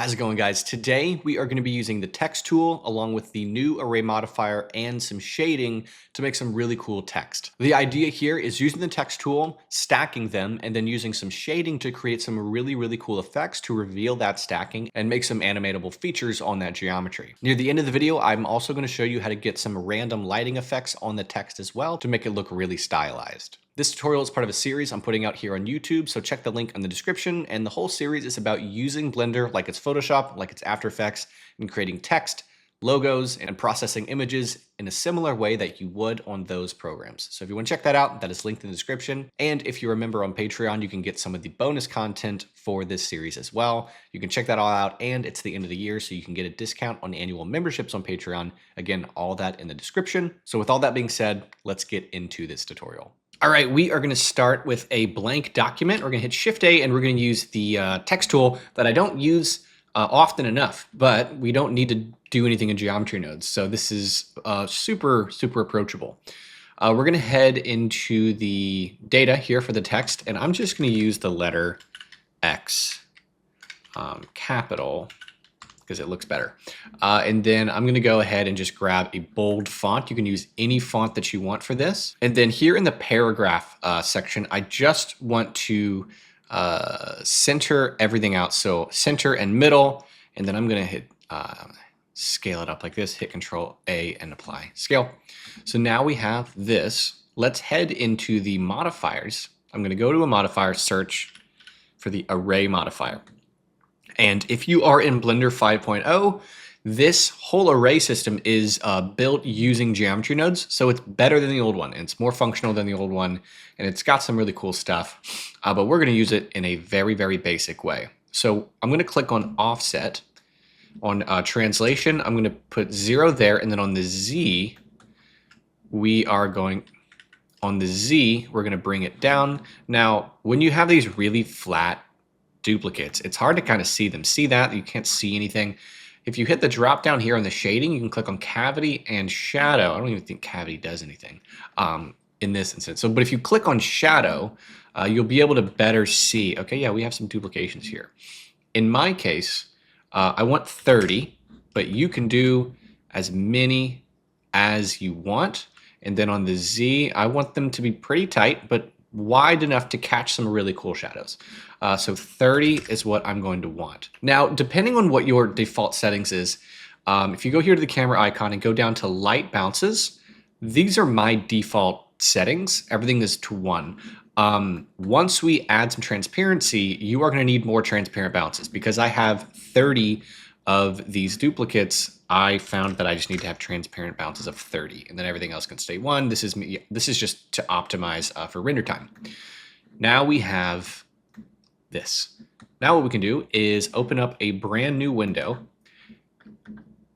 How's it going, guys? Today we are going to be using the text tool along with the new array modifier and some shading to make some really cool text. The idea here is using the text tool, stacking them, and then using some shading to create some really cool effects to reveal that stacking and make some animatable features on that geometry. Near the end of the video, I'm also going to show you how to get some random lighting effects on the text as well to make it look really stylized. This tutorial is part of a series I'm putting out here on YouTube, so check the link in the description, and the whole series is about using Blender like it's Photoshop, like it's After Effects, and creating text, logos, and processing images in a similar way that you would on those programs. So if you want to check that out, that is linked in the description. And if you're a member on Patreon, you can get some of the bonus content for this series as well. You can check that all out, and it's the end of the year, so you can get a discount on annual memberships on Patreon. Again, all that in the description. So with all that being said, let's get into this tutorial. All right, we are going to start with a blank document. We're going to hit Shift-A, and we're going to use the text tool that I don't use often enough, but we don't need to do anything in geometry nodes. So this is super approachable. We're going to head into the data here for the text, and I'm just going to use the letter X, capital, because it looks better. And then I'm going to go ahead and just grab a bold font. You can use any font that you want for this. And then here in the paragraph section, I just want to center everything out. So center and middle, and then I'm going to hit scale it up like this, hit Control A and apply scale. So now we have this. Let's head into the modifiers. I'm going to go to a modifier, search for the array modifier. And if you are in Blender 5.0, this whole array system is built using geometry nodes. So it's better than the old one. And it's more functional than the old one. And it's got some really cool stuff. But we're going to use it in a very basic way. So I'm going to click on offset. On translation, I'm going to put 0 there. And then on the Z, we're going to bring it down. Now, when you have these really flat duplicates, it's hard to kind of see them. See that? You can't see anything. If you hit the drop down here on the shading, you can click on cavity and shadow. I don't even think cavity does anything in this instance. So, but if you click on shadow, you'll be able to better see. Okay, yeah, we have some duplications here. In my case, I want 30, but you can do as many as you want. And then on the Z, I want them to be pretty tight, but wide enough to catch some really cool shadows. So 30 is what I'm going to want. Now, depending on what your default settings is, if you go here to the camera icon and go down to light bounces, these are my default settings. Everything is to 1. Once we add some transparency, you are going to need more transparent bounces. Because I have 30 of these duplicates, I found that I just need to have transparent bounces of 30, and then everything else can stay 1. This is just to optimize for render time. Now we have this. Now what we can do is open up a brand new window.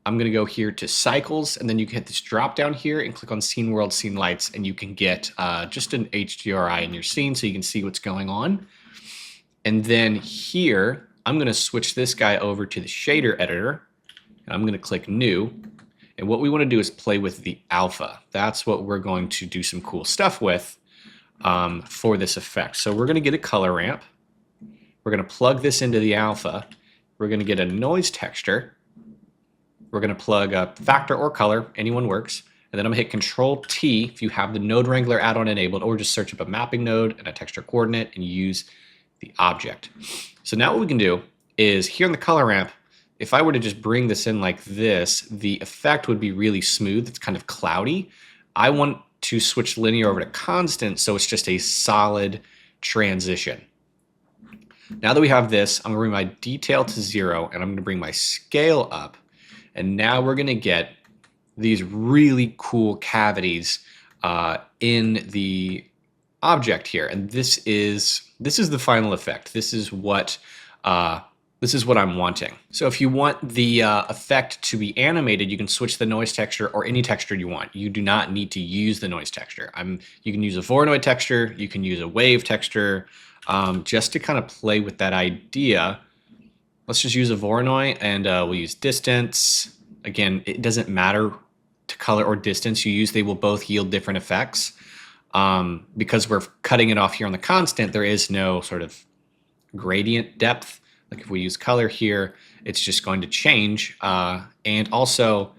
I'm going to go here to cycles, and then you can hit this drop down here and click on scene world, scene lights, and you can get just an HDRI in your scene so you can see what's going on. And then here, I'm going to switch this guy over to the shader editor. And I'm going to click new. And what we want to do is play with the alpha. That's what we're going to do some cool stuff with for this effect. So we're going to get a color ramp. We're going to plug this into the alpha. We're going to get a noise texture. We're going to plug a factor or color. Anyone works. And then I'm going to hit Control T if you have the Node Wrangler add-on enabled, or just search up a mapping node and a texture coordinate and use the object. So now what we can do is here in the color ramp, if I were to just bring this in like this, the effect would be really smooth. It's kind of cloudy. I want to switch linear over to constant, so it's just a solid transition. Now that we have this, I'm going to bring my detail to 0, and I'm going to bring my scale up. And now we're going to get these really cool cavities in the object here. And this is the final effect. This is what I'm wanting. So if you want the effect to be animated, you can switch the noise texture or any texture you want. You do not need to use the noise texture. You can use a Voronoi texture. You can use a wave texture just to kind of play with that idea. Let's just use a Voronoi, and we'll use distance. Again, it doesn't matter to color or distance you use. They will both yield different effects. Because we're cutting it off here on the constant, there is no sort of gradient depth. Like if we use color here, it's just going to change. And also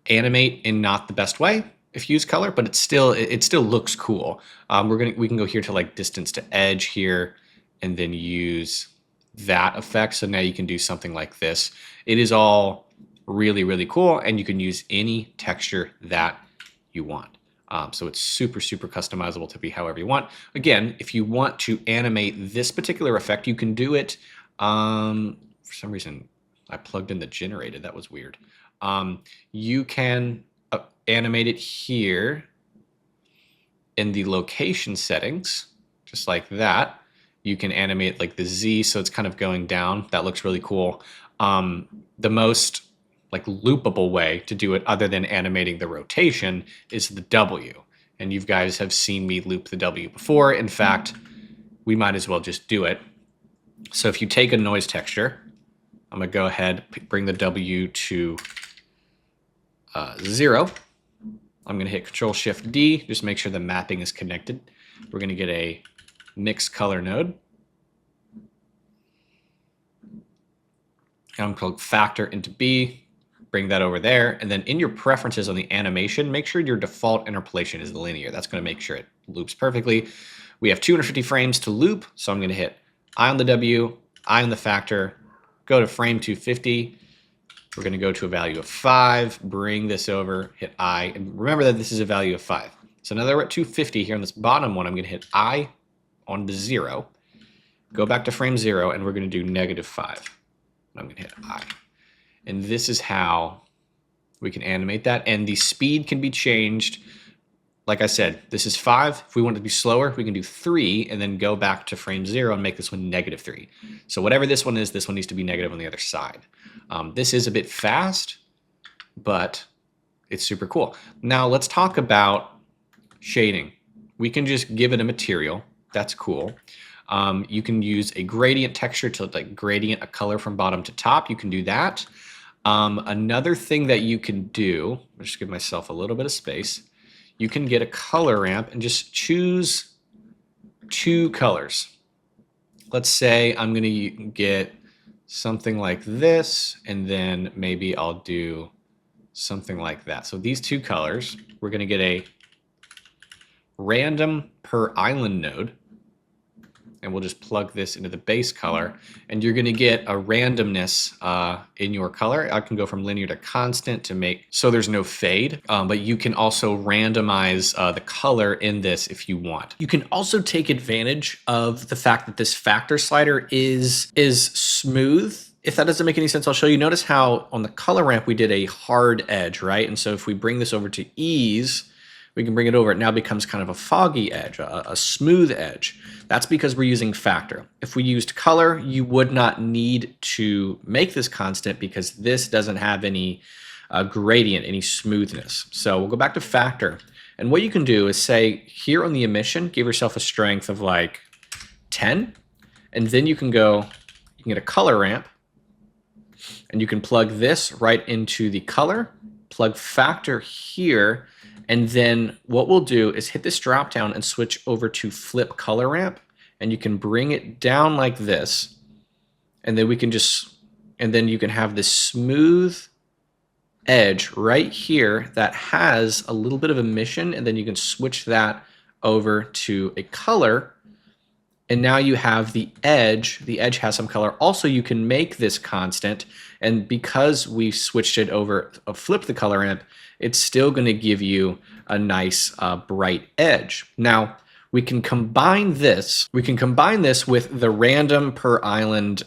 animate in not the best way if you use color, but it still looks cool. We can go here to like distance to edge here and then use that effect. So now you can do something like this. It is all really, really cool, and you can use any texture that you want. So it's super, super customizable to be however you want. Again, if you want to animate this particular effect, you can do it. For some reason, I plugged in the generated. That was weird. You can animate it here in the location settings, just like that. You can animate like the Z, so it's kind of going down. That looks really cool. The most like loopable way to do it other than animating the rotation is the W. And you guys have seen me loop the W before. In fact, we might as well just do it. So if you take a noise texture, I'm gonna go ahead, bring the W to 0. I'm gonna hit Control-Shift-D, just make sure the mapping is connected. We're gonna get a mixed color node. I'm going to factor into B, bring that over there, and then in your preferences on the animation, make sure your default interpolation is linear. That's going to make sure it loops perfectly. We have 250 frames to loop, so I'm going to hit I on the W, I on the factor, go to frame 250. We're going to go to a value of 5, bring this over, hit I, and remember that this is a value of 5. So now that we're at 250 here on this bottom one, I'm going to hit I on the 0, go back to frame 0, and we're going to do -5. I'm going to hit I. And this is how we can animate that. And the speed can be changed. Like I said, this is 5. If we want it to be slower, we can do 3 and then go back to frame 0 and make this one -3. So whatever this one is, this one needs to be negative on the other side. This is a bit fast, but it's super cool. Now let's talk about shading. We can just give it a material. That's cool. You can use a gradient texture to like gradient a color from bottom to top. You can do that. Another thing that you can do, I'll just give myself a little bit of space. You can get a color ramp and just choose 2 colors. Let's say I'm going to get something like this, and then maybe I'll do something like that. So these 2 colors, we're going to get a random per island node. And we'll just plug this into the base color, and you're going to get a randomness in your color. I can go from linear to constant to make so there's no fade, but you can also randomize the color in this if you want. You can also take advantage of the fact that this factor slider is smooth. If that doesn't make any sense, I'll show you. Notice how on the color ramp we did a hard edge, right? And so if we bring this over to ease, we can bring it over. It now becomes kind of a foggy edge, a smooth edge. That's because we're using factor. If we used color, you would not need to make this constant because this doesn't have any gradient, any smoothness. So we'll go back to factor. And what you can do is say here on the emission, give yourself a strength of like 10. And then you can get a color ramp, and you can plug this right into the color, plug factor here. And then what we'll do is hit this drop down and switch over to flip color ramp, and you can bring it down like this. And then then you can have this smooth edge right here that has a little bit of emission, and then you can switch that over to a color. And now you have the edge. The edge has some color. Also, you can make this constant. And because we switched it over, flip the color ramp, it's still going to give you a nice bright edge. Now, we can combine this. We can combine this with the random per island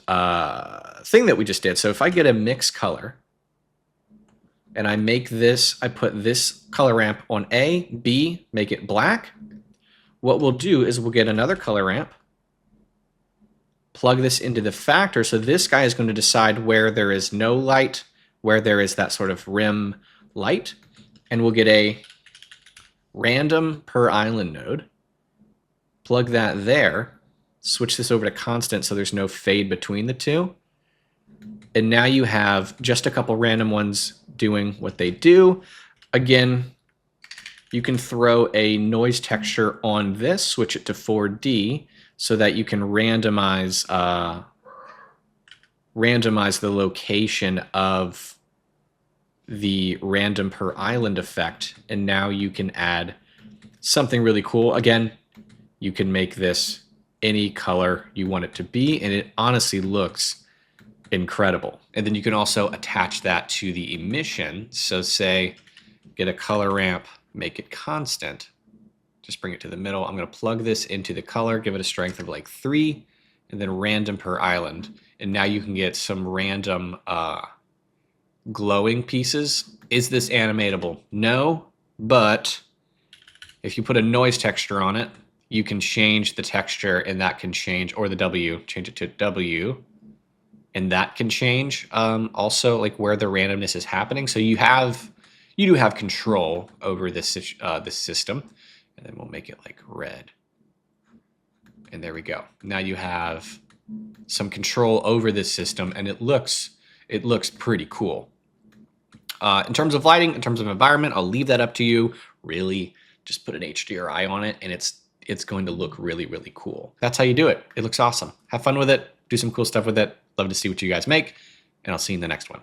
thing that we just did. So if I get a mixed color and I make this, I put this color ramp on A, B, make it black. What we'll do is we'll get another color ramp, plug this into the factor. So this guy is going to decide where there is no light, where there is that sort of rim light, and we'll get a random per island node, plug that there, switch this over to constant so there's no fade between the two. And now you have just a couple random ones doing what they do. Again, you can throw a noise texture on this, switch it to 4D so that you can randomize randomize the location of the random per island effect. And now you can add something really cool. Again, you can make this any color you want it to be, and it honestly looks incredible. And then you can also attach that to the emission. So say, get a color ramp, make it constant. Just bring it to the middle. I'm going to plug this into the color, give it a strength of like 3, and then random per island. And now you can get some random glowing pieces. Is this animatable? No, but if you put a noise texture on it, you can change the texture, and that can change, or the W, change it to W, and that can change also like where the randomness is happening. So you do have control over this this system. And then we'll make it like red. And there we go. Now you have some control over this system, and it looks pretty cool. In terms of lighting, in terms of environment, I'll leave that up to you. Really, just put an HDRI on it, and it's going to look really, really cool. That's how you do it. It looks awesome. Have fun with it. Do some cool stuff with it. Love to see what you guys make, and I'll see you in the next one.